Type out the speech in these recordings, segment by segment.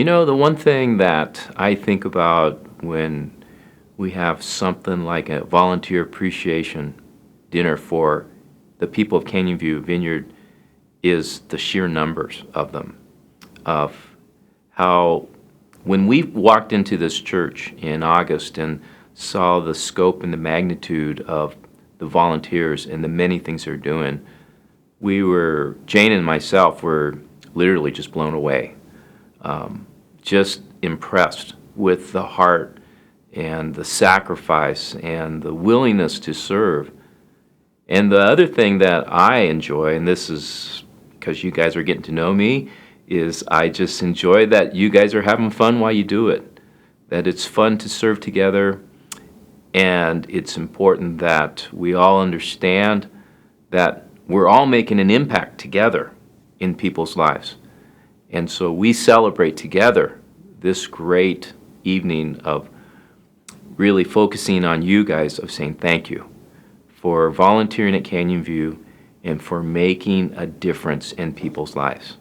The one thing that I think about when we have something like a volunteer appreciation dinner for the people of Canyon View Vineyard is the sheer numbers of them, of how when we walked into this church in August and saw the scope and the magnitude of the volunteers and the many things they're doing, Jane and myself were literally just blown away, just impressed with the heart and the sacrifice and the willingness to serve. And the other thing that I enjoy, and this is because you guys are getting to know me, is I just enjoy that you guys are having fun while you do it, that it's fun to serve together, and it's important that we all understand that we're all making an impact together in people's lives. And so we celebrate together this great evening of really focusing on you guys, of saying thank you for volunteering at Canyon View and for making a difference in people's lives.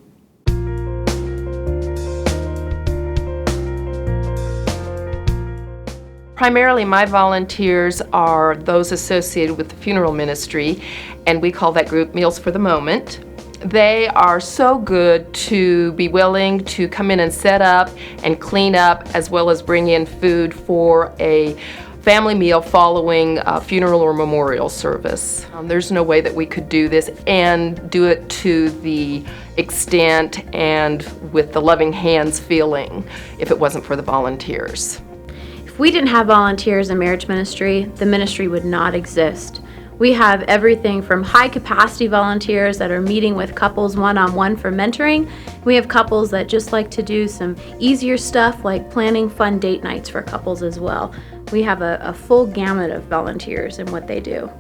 Primarily, my volunteers are those associated with the funeral ministry, and we call that group Meals for the Moment. They are so good to be willing to come in and set up and clean up, as well as bring in food for a family meal following a funeral or memorial service. There's no way that we could do this and do it to the extent and with the loving hands feeling if it wasn't for the volunteers. If we didn't have volunteers in marriage ministry, the ministry would not exist. We have everything from high capacity volunteers that are meeting with couples one-on-one for mentoring. We have couples that just like to do some easier stuff like planning fun date nights for couples as well. We have a full gamut of volunteers in what they do.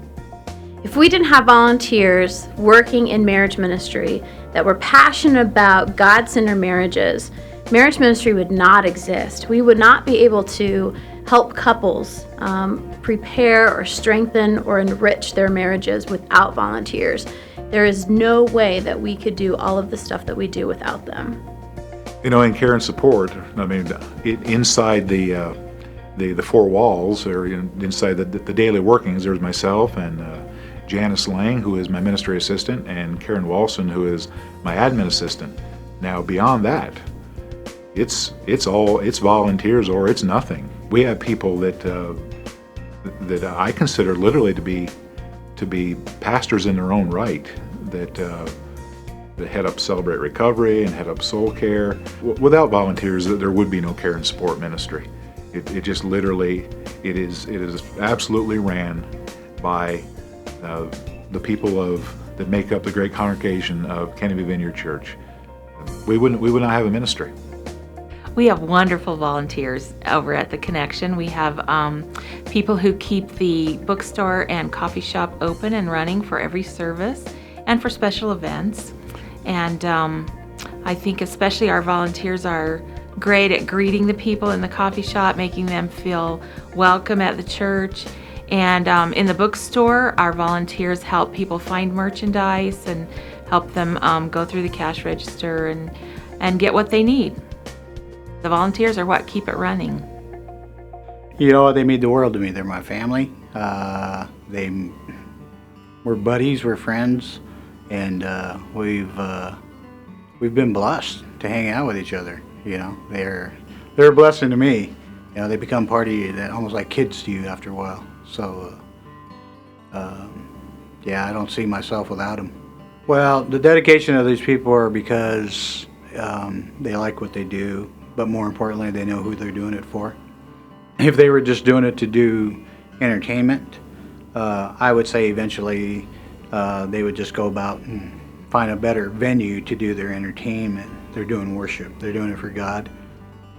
If we didn't have volunteers working in marriage ministry that were passionate about God-centered marriages, marriage ministry would not exist. We would not be able to help couples prepare or strengthen or enrich their marriages without volunteers. There is no way that we could do all of the stuff that we do without them. In care and support, inside the four walls, or inside the daily workings, there's myself and Janice Lang, who is my ministry assistant, and Karen Walson, who is my admin assistant. Now, beyond that, it's volunteers or it's nothing. We have people that I consider literally to be pastors in their own right, that head up Celebrate Recovery and head up Soul Care. Without volunteers, there would be no care and support ministry. It just literally, it is absolutely ran by the people that make up the great congregation of Canyon View Vineyard Church. We would not have a ministry. We have wonderful volunteers over at the Connection. We have people who keep the bookstore and coffee shop open and running for every service and for special events. And I think especially our volunteers are great at greeting the people in the coffee shop, making them feel welcome at the church. And in the bookstore, our volunteers help people find merchandise and help them go through the cash register and get what they need. The volunteers are what keep it running. They mean the world to me. They're my family. We're buddies, we're friends, and we've been blessed to hang out with each other. They're a blessing to me. They become part of you, that almost like kids to you after a while. So, I don't see myself without them. Well, the dedication of these people are because they like what they do. But more importantly, they know who they're doing it for. If they were just doing it to do entertainment, I would say eventually they would just go about and find a better venue to do their entertainment. They're doing worship. They're doing it for God.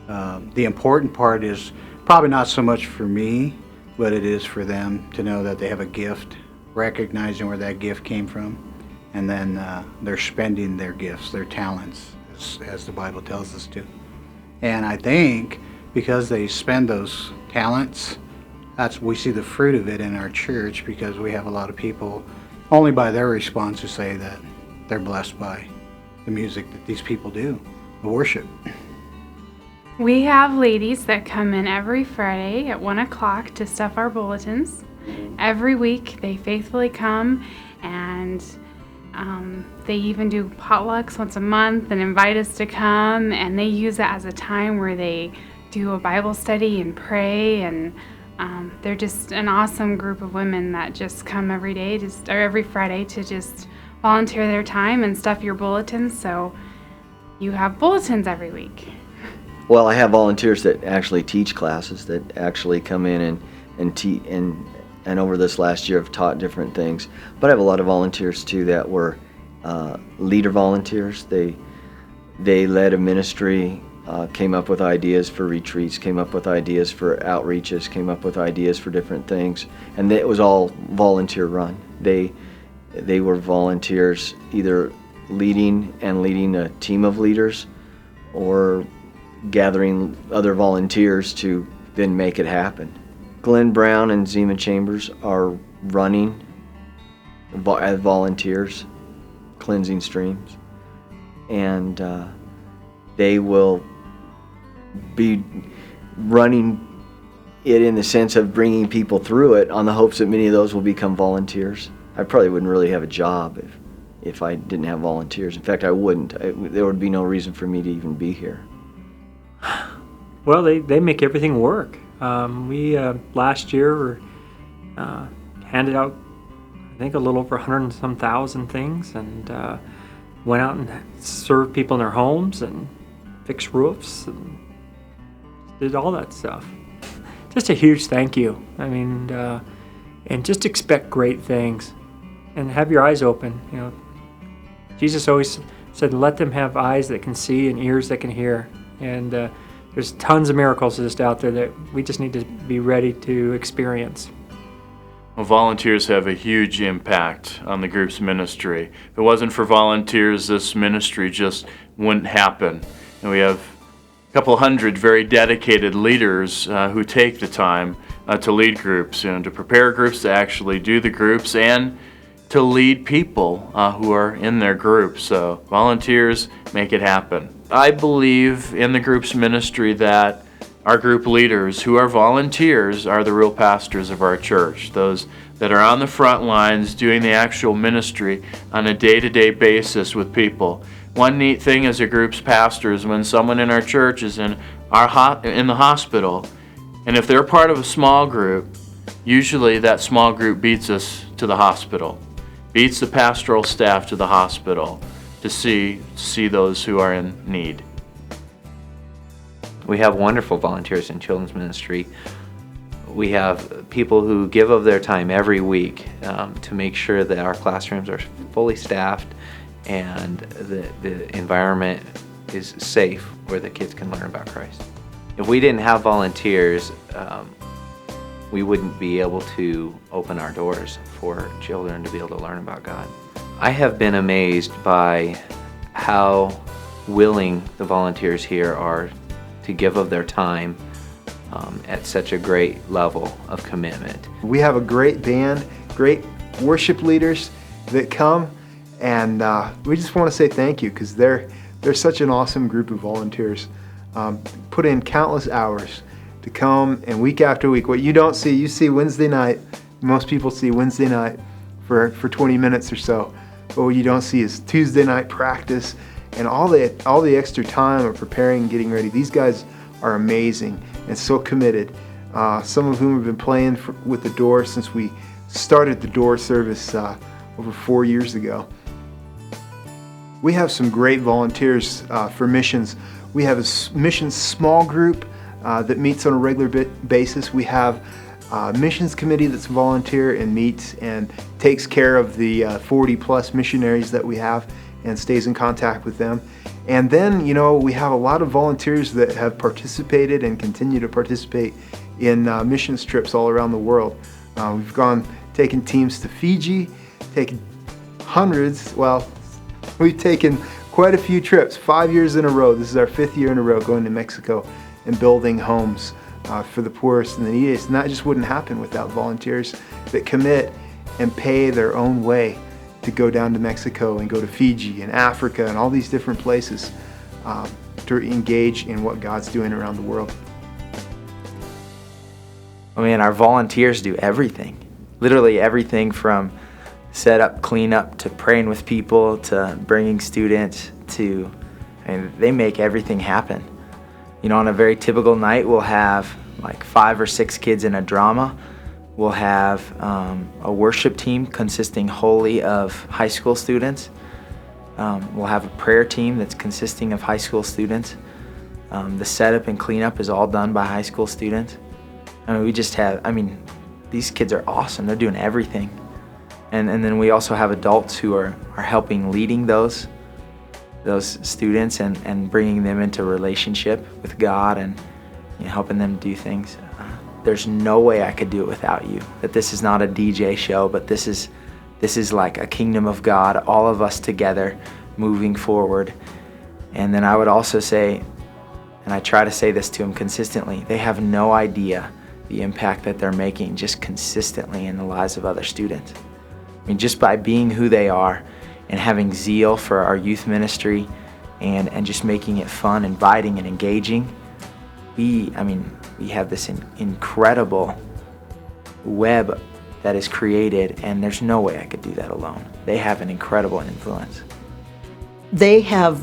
The important part is probably not so much for me, but it is for them to know that they have a gift, recognizing where that gift came from, and then they're spending their gifts, their talents, as the Bible tells us to. And I think because they spend those talents, we see the fruit of it in our church, because we have a lot of people, only by their response, who say that they're blessed by the music that these people do, the worship. We have ladies that come in every Friday at 1 o'clock to stuff our bulletins. Every week they faithfully come, and they even do potlucks once a month and invite us to come, and they use it as a time where they do a Bible study and pray, and they're just an awesome group of women that just come every day, or every Friday, to just volunteer their time and stuff your bulletins, so you have bulletins every week. Well, I have volunteers that actually teach classes, that actually come in and teach, and over this last year have taught different things. But I have a lot of volunteers too that were leader volunteers. They led a ministry, came up with ideas for retreats, came up with ideas for outreaches, came up with ideas for different things, and it was all volunteer run. They were volunteers either leading a team of leaders, or gathering other volunteers to then make it happen. Glenn Brown and Zima Chambers are running as volunteers, cleansing streams, and they will be running it in the sense of bringing people through it on the hopes that many of those will become volunteers. I probably wouldn't really have a job if I didn't have volunteers. In fact, I wouldn't. There would be no reason for me to even be here. Well, they make everything work. We last year handed out, I think, a little over 100 and some thousand things, and went out and served people in their homes and fixed roofs and did all that stuff. Just a huge thank you. I mean, and just expect great things, and have your eyes open. You know, Jesus always said, "Let them have eyes that can see and ears that can hear." And there's tons of miracles just out there that we just need to be ready to experience. Well, volunteers have a huge impact on the group's ministry. If it wasn't for volunteers, this ministry just wouldn't happen. And we have a couple hundred very dedicated leaders who take the time to lead groups, to prepare groups, to actually do the groups, and to lead people who are in their groups. So volunteers make it happen. I believe in the group's ministry that our group leaders, who are volunteers, are the real pastors of our church. Those that are on the front lines doing the actual ministry on a day-to-day basis with people. One neat thing as a group's pastors, when someone in our church is in the hospital, and if they're part of a small group, usually that small group beats us to the hospital, beats the pastoral staff to the hospital to see those who are in need. We have wonderful volunteers in children's ministry. We have people who give of their time every week to make sure that our classrooms are fully staffed and the environment is safe where the kids can learn about Christ. If we didn't have volunteers, we wouldn't be able to open our doors for children to be able to learn about God. I have been amazed by how willing the volunteers here are to give of their time at such a great level of commitment. We have a great band, great worship leaders that come, and we just want to say thank you, because they're such an awesome group of volunteers. Put in countless hours to come, and week after week, what you don't see, you see Wednesday night. Most people see Wednesday night for 20 minutes or so, but what you don't see is Tuesday night practice and all the extra time of preparing and getting ready. These guys are amazing and so committed. Some of whom have been playing with the Door since we started the Door service over 4 years ago. We have some great volunteers for missions. We have a missions small group that meets on a regular basis. We have a missions committee that's volunteer and meets and takes care of the 40 plus missionaries that we have and stays in contact with them. And then, we have a lot of volunteers that have participated and continue to participate in missions trips all around the world. We've taken teams to Fiji, taken hundreds, we've taken quite a few trips, 5 years in a row. This is our 5th year in a row going to Mexico and building homes for the poorest and the neediest. And that just wouldn't happen without volunteers that commit and pay their own way to go down to Mexico and go to Fiji and Africa and all these different places. to engage in what God's doing around the world. I mean, our volunteers do everything. Literally everything from set up, clean up, to praying with people, to bringing students, to, and they make everything happen. You know, on a very typical night, we'll have like 5 or 6 kids in a drama. We'll have a worship team consisting wholly of high school students. We'll have a prayer team that's consisting of high school students. The setup and cleanup is all done by high school students. I mean, we just have, I mean, these kids are awesome. They're doing everything. And then we also have adults who are helping leading those students and bringing them into relationship with God and, you know, helping them do things. There's no way I could do it without you. That this is not a DJ show, but this is like a kingdom of God, all of us together moving forward. And then I would also say, and I try to say this to them consistently, they have no idea the impact that they're making just consistently in the lives of other students. I mean, just by being who they are and having zeal for our youth ministry and just making it fun, inviting and engaging, we have this incredible web that is created, and there's no way I could do that alone. They have an incredible influence. They have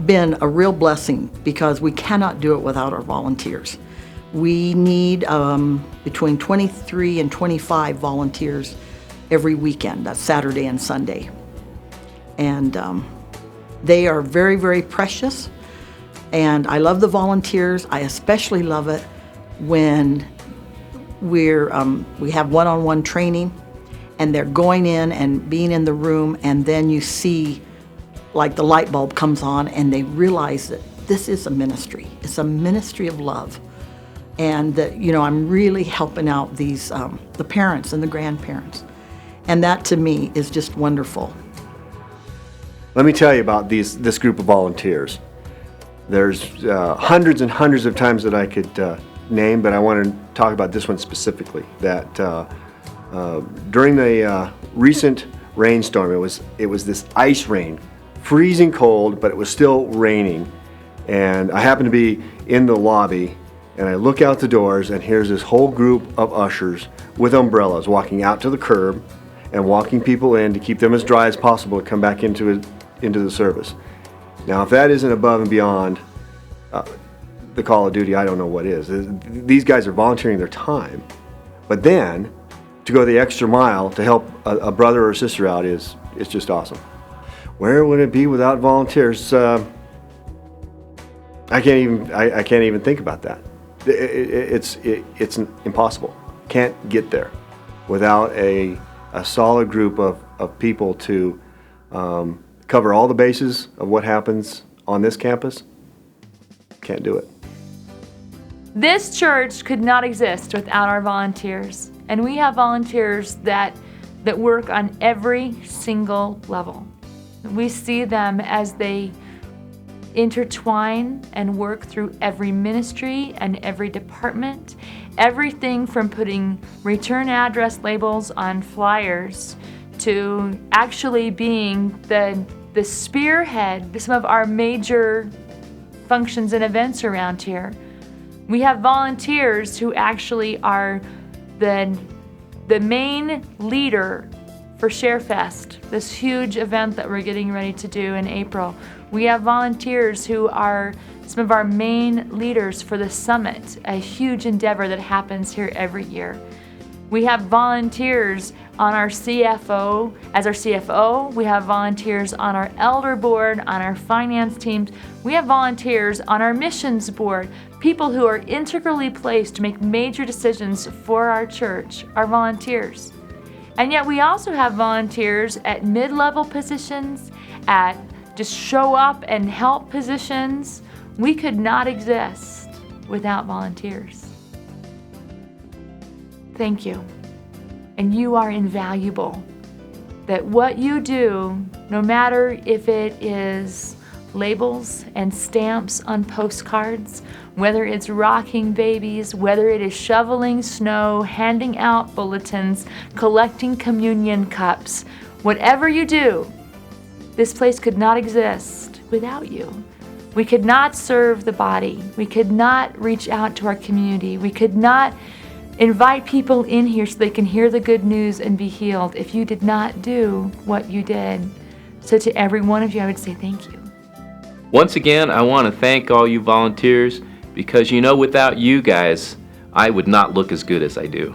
been a real blessing because we cannot do it without our volunteers. We need between 23 and 25 volunteers every weekend. That's Saturday and Sunday. And they are very, very precious. And I love the volunteers. I especially love it when we have one-on-one training and they're going in and being in the room, and then you see like the light bulb comes on and they realize that this is a ministry. It's a ministry of love. And that, you know, I'm really helping out these, the parents and the grandparents. And that to me is just wonderful. Let me tell you about this group of volunteers. There's hundreds and hundreds of times that I could name, but I want to talk about this one specifically. That during the recent rainstorm, it was this ice rain, freezing cold, but it was still raining. And I happened to be in the lobby, and I look out the doors, and here's this whole group of ushers with umbrellas walking out to the curb and walking people in to keep them as dry as possible to come back into the service. Now, if that isn't above and beyond the call of duty, I don't know what is. These guys are volunteering their time, but then to go the extra mile to help a brother or sister out is just awesome. Where would it be without volunteers? I can't even think about that. It's impossible. Can't get there without a solid group of people to cover all the bases of what happens on this campus. Can't do it. This church could not exist without our volunteers, and we have volunteers that work on every single level. We see them as they intertwine and work through every ministry and every department, everything from putting return address labels on flyers to actually being the spearhead to some of our major functions and events around here. We have volunteers who actually are the main leader for ShareFest, this huge event that we're getting ready to do in April. We have volunteers who are some of our main leaders for the summit, a huge endeavor that happens here every year. We have volunteers on our CFO, as our CFO. We have volunteers on our elder board, on our finance teams. We have volunteers on our missions board, people who are integrally placed to make major decisions for our church, our volunteers. And yet we also have volunteers at mid-level positions, at just show up and help positions. We could not exist without volunteers. Thank you. And you are invaluable. That what you do, no matter if it is labels and stamps on postcards, whether it's rocking babies, whether it is shoveling snow, handing out bulletins, collecting communion cups, whatever you do, this place could not exist without you. We could not serve the body. We could not reach out to our community. We could not invite people in here so they can hear the good news and be healed if you did not do what you did. So to every one of you, I would say thank you. Once again, I want to thank all you volunteers because, without you guys, I would not look as good as I do.